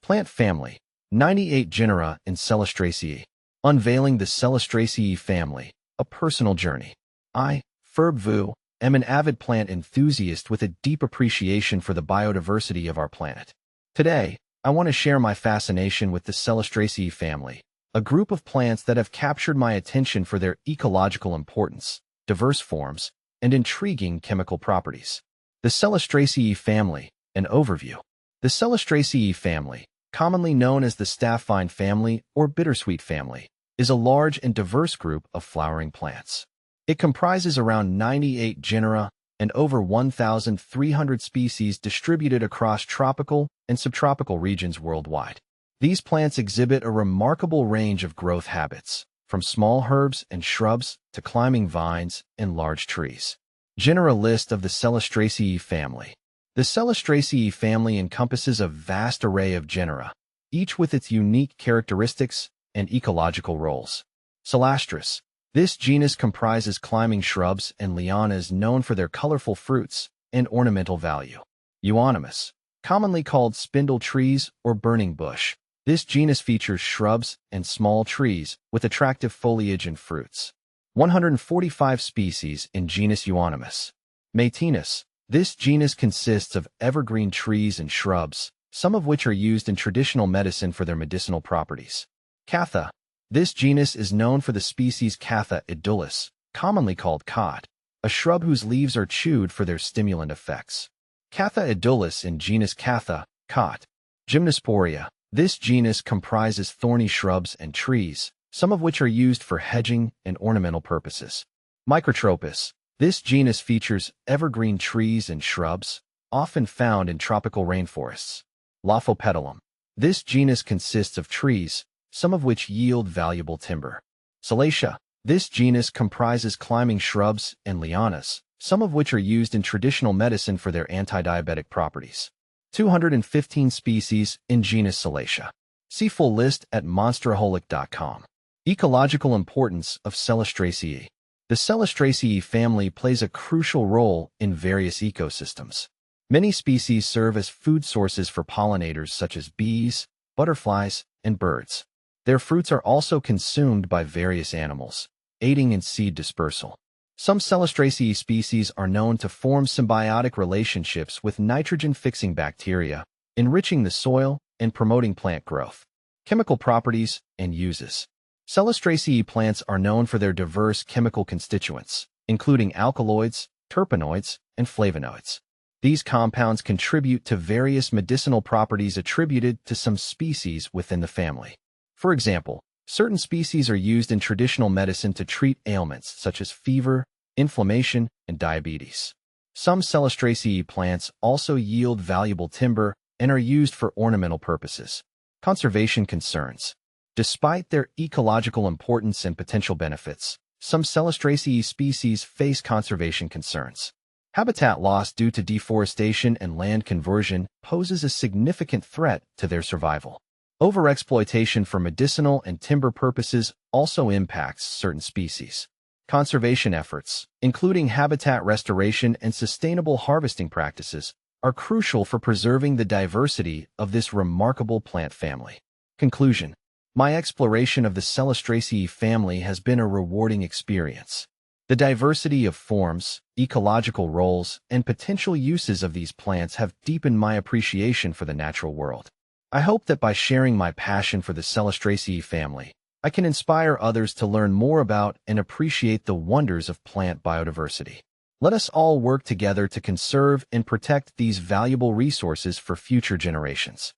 Plant family, 98 genera in Celastraceae. Unveiling the Celastraceae family, a personal journey. I, Ferb Vu, am an avid plant enthusiast with a deep appreciation for the biodiversity of our planet. Today, I want to share my fascination with the Celastraceae family, a group of plants that have captured my attention for their ecological importance, diverse forms, and intriguing chemical properties. The Celastraceae family, an overview. The Celastraceae family, commonly known as the staff-vine family or bittersweet family, is a large and diverse group of flowering plants. It comprises around 98 genera and over 1,300 species distributed across tropical and subtropical regions worldwide. These plants exhibit a remarkable range of growth habits, from small herbs and shrubs to climbing vines and large trees. Genera list of the Celastraceae family. The Celastraceae family encompasses a vast array of genera, each with its unique characteristics and ecological roles. Celastraceae. This genus comprises climbing shrubs and lianas known for their colorful fruits and ornamental value. Euonymus. Commonly called spindle trees or burning bush, this genus features shrubs and small trees with attractive foliage and fruits. 145 species in genus Euonymus. Matinus. This genus consists of evergreen trees and shrubs, some of which are used in traditional medicine for their medicinal properties. Catha. This genus is known for the species Catha edulis, commonly called cod, a shrub whose leaves are chewed for their stimulant effects. Catha edulis in genus Catha, cod. Gymnosporia. This genus comprises thorny shrubs and trees, some of which are used for hedging and ornamental purposes. Microtropis. This genus features evergreen trees and shrubs, often found in tropical rainforests. Lophopetalum. This genus consists of trees, some of which yield valuable timber. Celastraceae. This genus comprises climbing shrubs and lianas, some of which are used in traditional medicine for their anti-diabetic properties. 215 species in genus Celastraceae. See full list at monsteraholic.com. Ecological importance of Celastraceae. The Celastraceae family plays a crucial role in various ecosystems. Many species serve as food sources for pollinators such as bees, butterflies, and birds. Their fruits are also consumed by various animals, aiding in seed dispersal. Some Celastraceae species are known to form symbiotic relationships with nitrogen-fixing bacteria, enriching the soil and promoting plant growth. Chemical properties and uses. Celastraceae plants are known for their diverse chemical constituents, including alkaloids, terpenoids, and flavonoids. These compounds contribute to various medicinal properties attributed to some species within the family. For example, certain species are used in traditional medicine to treat ailments such as fever, inflammation, and diabetes. Some Celastraceae plants also yield valuable timber and are used for ornamental purposes. Conservation concerns. Despite their ecological importance and potential benefits, some Celastraceae species face conservation concerns. Habitat loss due to deforestation and land conversion poses a significant threat to their survival. Overexploitation for medicinal and timber purposes also impacts certain species. Conservation efforts, including habitat restoration and sustainable harvesting practices, are crucial for preserving the diversity of this remarkable plant family. Conclusion. My exploration of the Celastraceae family has been a rewarding experience. The diversity of forms, ecological roles, and potential uses of these plants have deepened my appreciation for the natural world. I hope that by sharing my passion for the Celastraceae family, I can inspire others to learn more about and appreciate the wonders of plant biodiversity. Let us all work together to conserve and protect these valuable resources for future generations.